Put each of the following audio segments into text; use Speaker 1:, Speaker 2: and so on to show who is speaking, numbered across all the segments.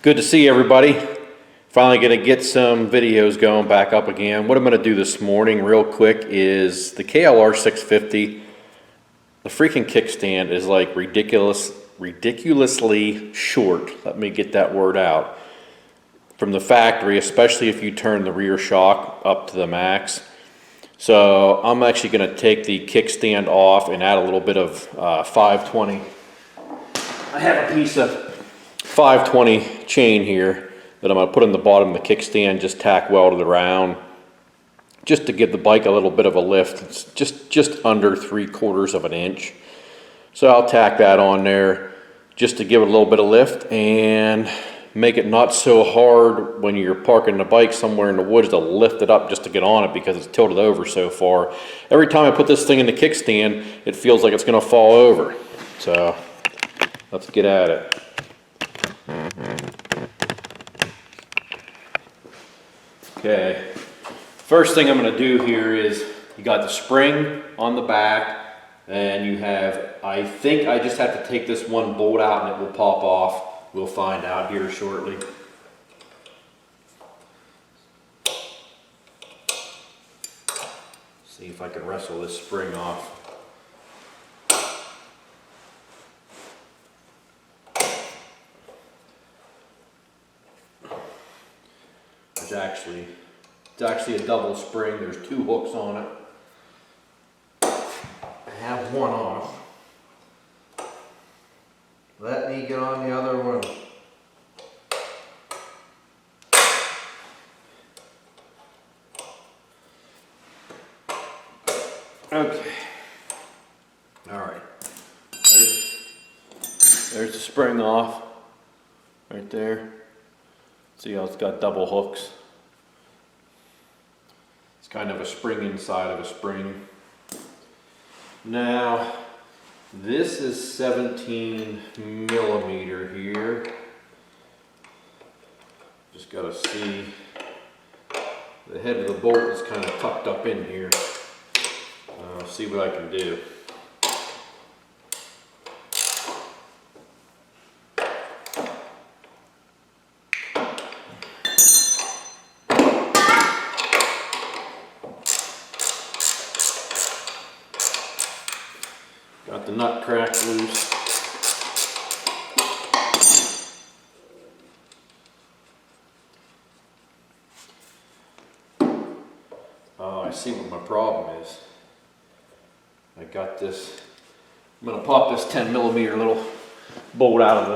Speaker 1: Good to see everybody. Finally going to get some videos going back up again. What I'm going to do this morning real quick is the KLR 650. The freaking kickstand is like ridiculously short. Let me get that word out. From the factory, especially if you turn the rear shock up to the max. So I'm actually going to take the kickstand off and add a little bit of 520. I have a piece of 520 chain here that I'm going to put in the bottom of the kickstand, just tack welded around, just to give the bike a little bit of a lift. It's just under 3/4 of an inch. So I'll tack that on there just to give it a little bit of lift and make it not so hard when you're parking the bike somewhere in the woods to lift it up just to get on it because it's tilted over so far. Every time I put this thing in the kickstand, it feels like it's going to fall over. So let's get at it. Okay, first thing I'm going to do here is you got the spring on the back and you have, I think I just have to take this one bolt out and it will pop off. We'll find out here shortly. See if I can wrestle this spring off. It's actually a double spring. There's 2 hooks on it. I have one off. Let me get on the other one. Okay. All right. There's the spring off. Right there. See how it's got double hooks. It's kind of a spring inside of a spring. Now, this is 17 millimeter here. Just got to see the head of the bolt is kind of tucked up in here. I'll see what I can do. Got the nut crack loose. Oh, I see what my problem is. I got this. I'm going to pop this 10 millimeter little bolt out of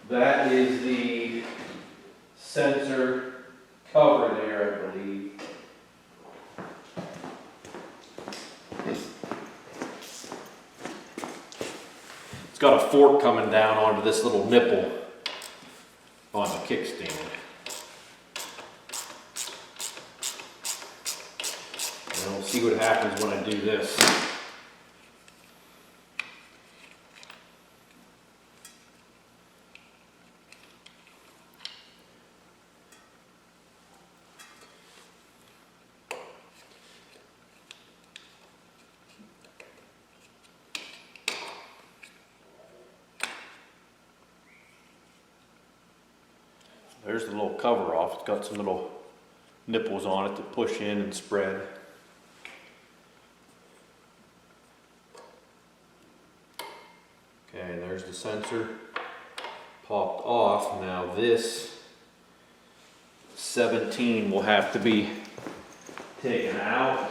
Speaker 1: the. That is the sensor cover there, I believe. It's got a fork coming down onto this little nipple on the kickstand. And we'll see what happens when I do this. There's the little cover off. It's got some little nipples on it to push in and spread. Okay, there's the sensor popped off. Now this 17 will have to be taken out.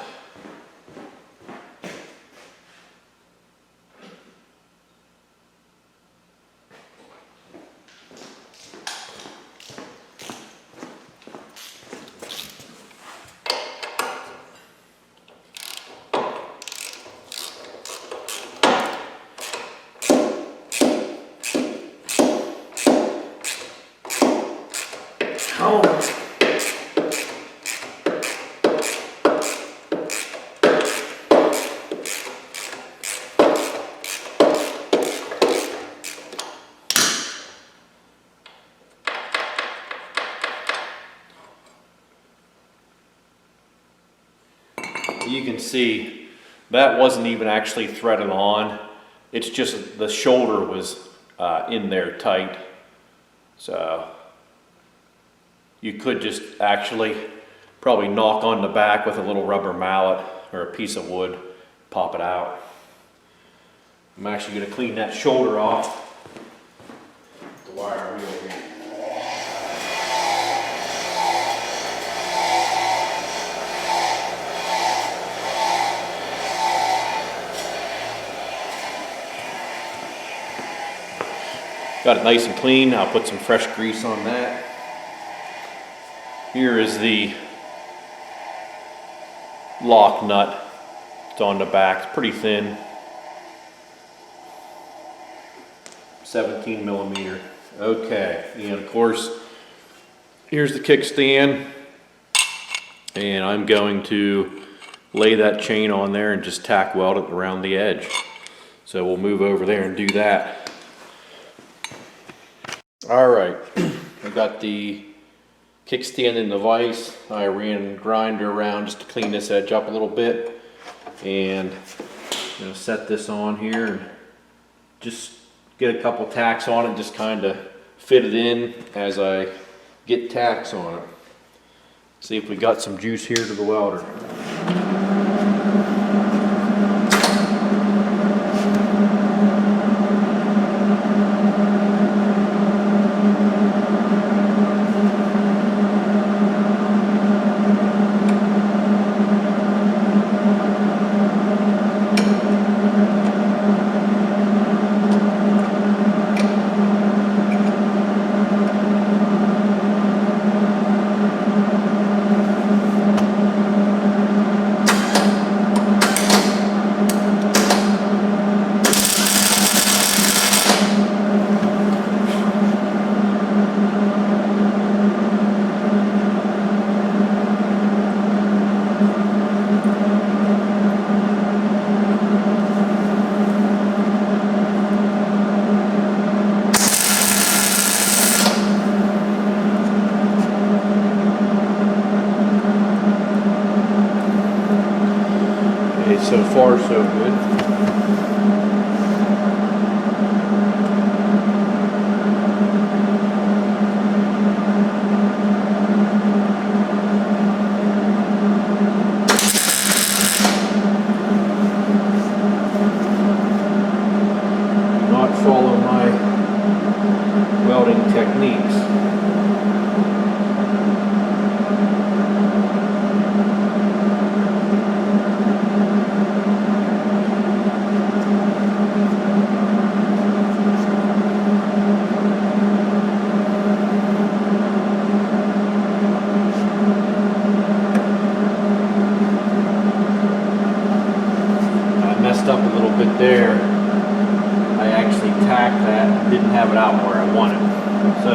Speaker 1: You can see that wasn't even actually threaded on. It's just the shoulder was in there tight. So you could just actually probably knock on the back with a little rubber mallet or a piece of wood, pop it out. I'm actually going to clean that shoulder off the wire wheel here. Got it nice and clean. I'll put some fresh grease on that. Here is the lock nut. It's on the back. It's pretty thin. 17 millimeter. Okay, and of course, here's the kickstand. And I'm going to lay that chain on there and just tack weld it around the edge. So we'll move over there and do that. Alright, I got the kickstand in the vise. I ran grinder around just to clean this edge up a little bit. And I'm going to set this on here and just get a couple tacks on it, just kind of fit it in as I get tacks on it. See if we got some juice here to the welder. So far, so good. Not follow my welding techniques. Up a little bit there. I actually tacked that and didn't have it out where I wanted. So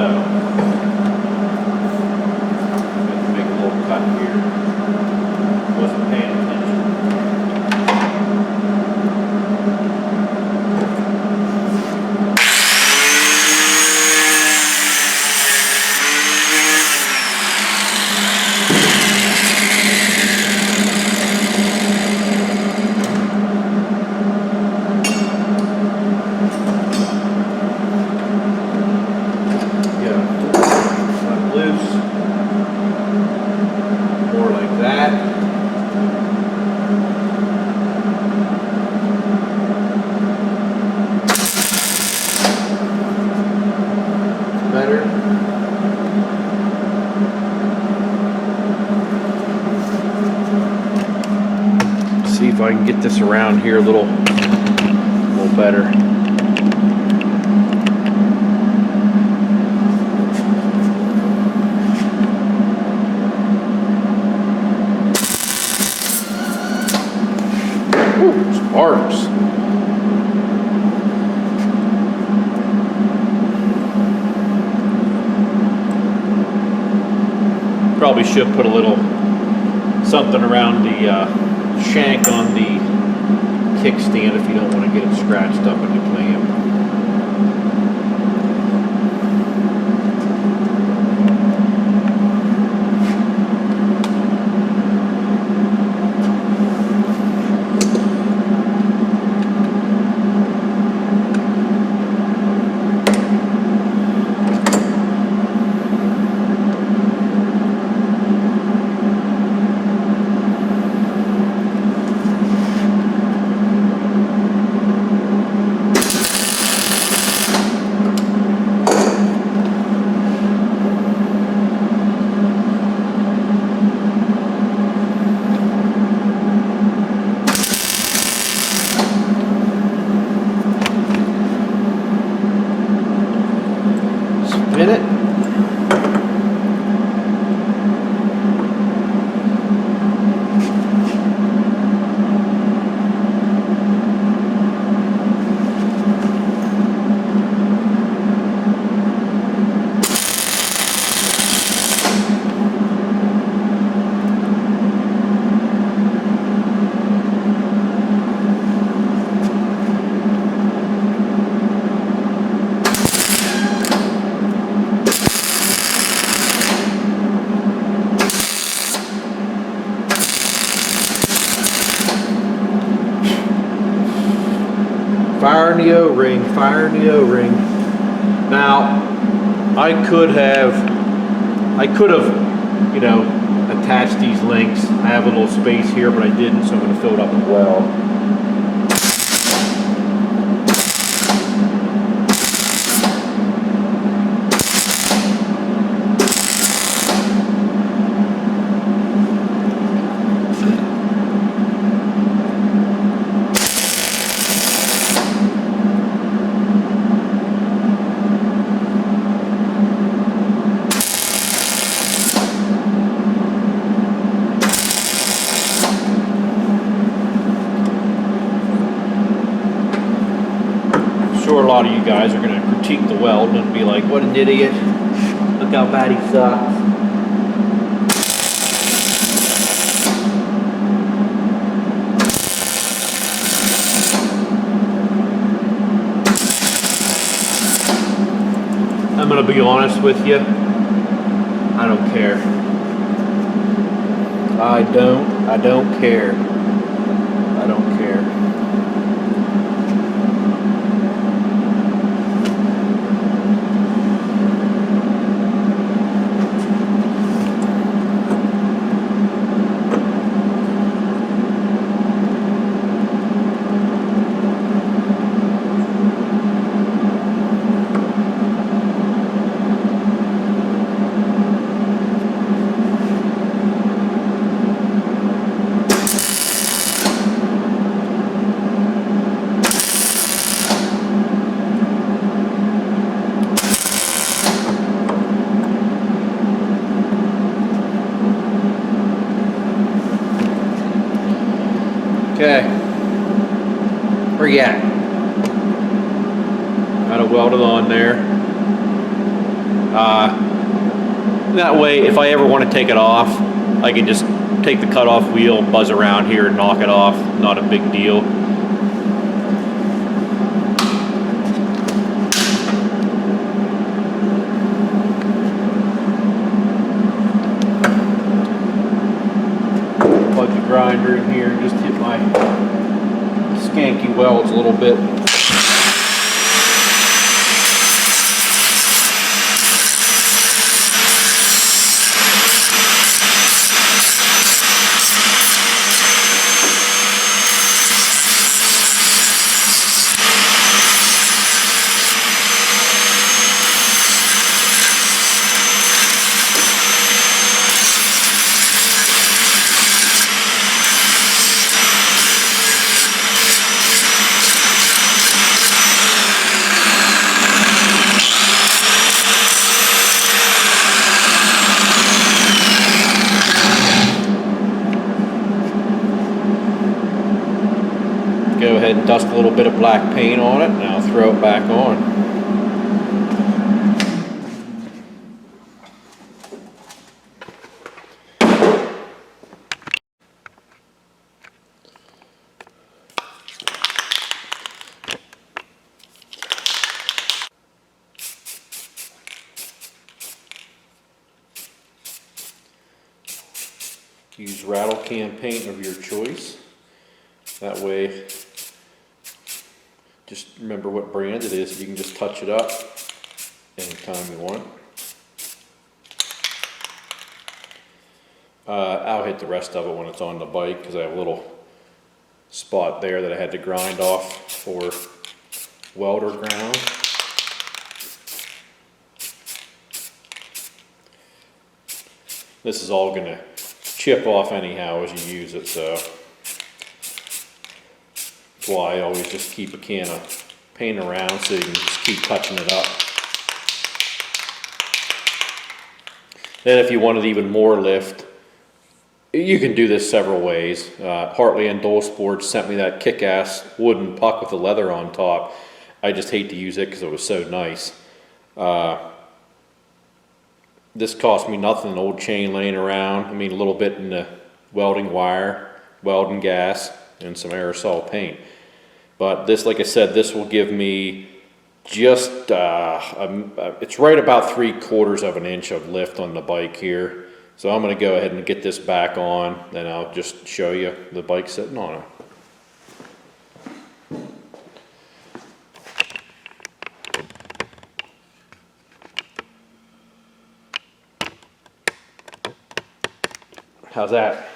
Speaker 1: I'm going to make a little cut here. Wasn't paying attention. See if I can get this around here a little better. Ooh, sparks. Probably should put a little something around the shank on the kickstand if you don't want to get it scratched up in the clamp. Fire in the O-ring, fire in the O-ring. Now, I could have, you know, attached these links. I have a little space here, but I didn't, so I'm going to fill it up with weld. A lot of you guys are going to critique the weld and be like, what an idiot, look how bad he sucks. I'm going to be honest with you, I don't care. I don't care. I don't care. Okay, where you at? Got it welded on there. That way, if I ever want to take it off, I can just take the cutoff wheel and buzz around here and knock it off. Not a big deal. Plug the grinder in here and just hit my skanky welds a little bit. Go ahead and dust a little bit of black paint on it, and I'll throw it back on. Use rattle can paint of your choice. That way, just remember what brand it is. You can just touch it up anytime you want. I'll hit the rest of it when it's on the bike because I have a little spot there that I had to grind off for welder ground. This is all going to chip off anyhow as you use it, so that's why I always just keep a can of paint around so you can just keep touching it up. Then if you wanted even more lift, you can do this several ways. Hartley and Dole Sports sent me that kick-ass wooden puck with the leather on top. I just hate to use it because it was so nice. This cost me nothing, an old chain laying around. I mean, a little bit in the welding wire, welding gas, and some aerosol paint. But this, like I said, this will give me just, it's right about 3/4 of an inch of lift on the bike here. So I'm going to go ahead and get this back on, then I'll just show you the bike sitting on it. How's that?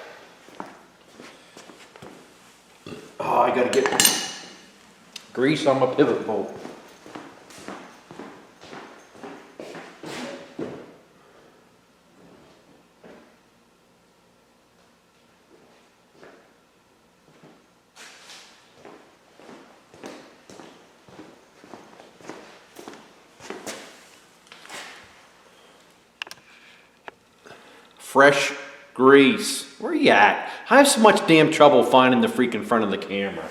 Speaker 1: Oh, I gotta get grease on my pivot bolt. Fresh grease. Where you at? I have so much damn trouble finding the freaking front of the camera.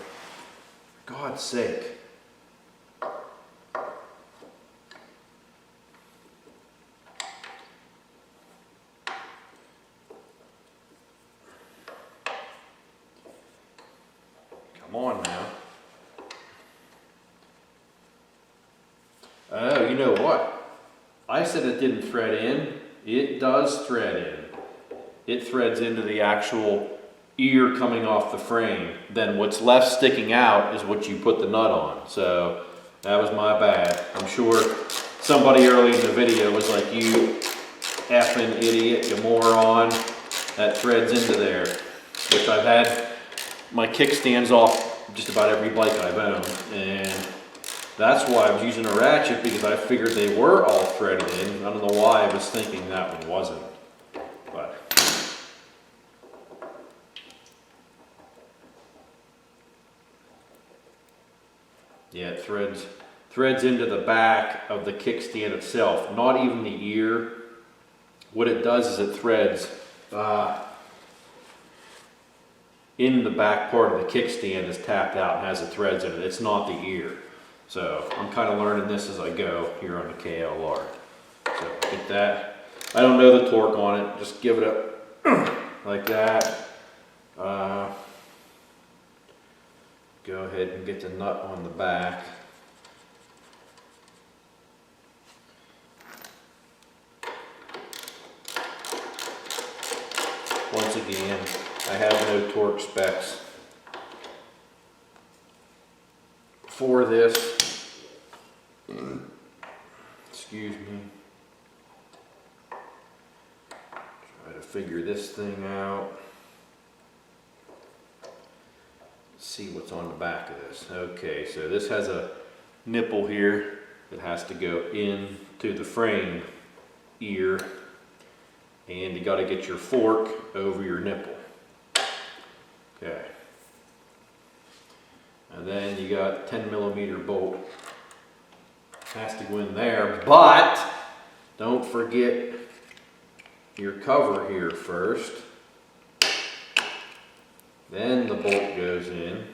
Speaker 1: For God's sake. Come on now. Oh, you know what? I said it didn't thread in. It does thread in. It threads into the actual ear coming off the frame. Then what's left sticking out is what you put the nut on. So that was my bad. I'm sure somebody early in the video was like, you effing idiot, you moron. That threads into there. Which I've had my kickstands off just about every bike I've owned. And that's why I was using a ratchet, because I figured they were all threaded in. I don't know why I was thinking that one wasn't. But yeah, it threads into the back of the kickstand itself, not even the ear. What it does is it threads in the back part of the kickstand is tapped out and has the threads in it. It's not the ear. So I'm kind of learning this as I go here on the KLR. So get that. I don't know the torque on it. Just give it up like that. Go ahead and get the nut on the back. Once again, I have no torque specs for this. Excuse me. Try to figure this thing out. See what's on the back of this. Okay, so this has a nipple here that has to go into the frame ear, and you got to get your fork over your nipple. Okay, and then you got 10mm bolt, has to go in there, but don't forget your cover here first. Then the bolt goes in.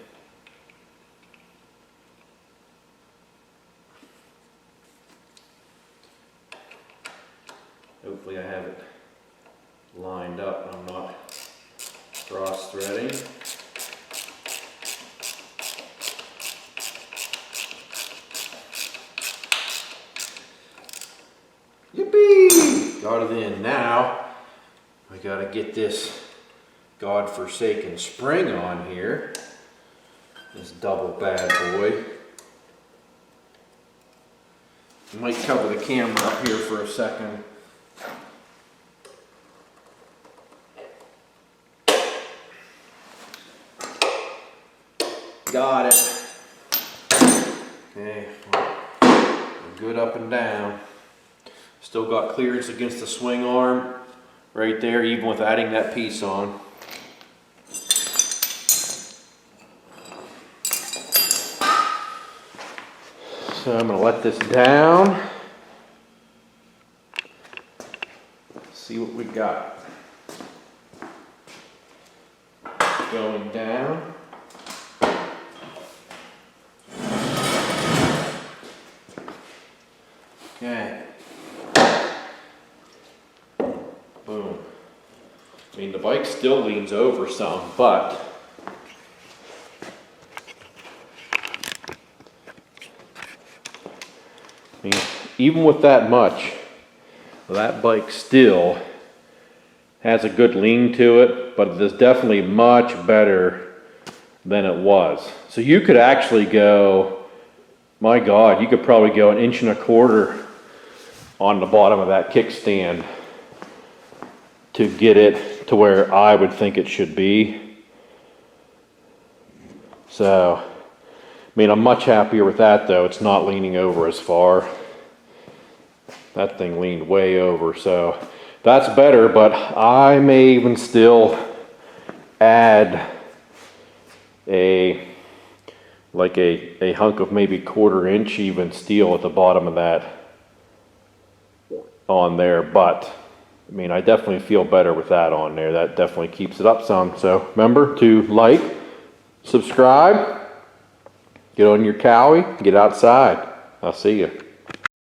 Speaker 1: Hopefully I have it lined up and I'm not cross threading. Yippee! Got it in. Now I gotta get this godforsaken spring on here. This double bad boy. I might cover the camera up here for a second. Got it. Okay, we're good up and down. Still got clearance against the swing arm right there, even with adding that piece on. So I'm going to let this down. See what we got. Going down. Okay. Boom. I mean, the bike still leans over some, but I mean, even with that much, that bike still has a good lean to it, but it is definitely much better than it was. So you could actually go, my God, you could probably go 1.25 inches on the bottom of that kickstand to get it to where I would think it should be. So, I mean, I'm much happier with that though. It's not leaning over as far. That thing leaned way over, so that's better, but I may even still add a hunk of maybe 1/4 inch even steel at the bottom of that on there. But I mean, I definitely feel better with that on there. That definitely keeps it up some. So remember to like, subscribe, get on your cowie, get outside. I'll see you.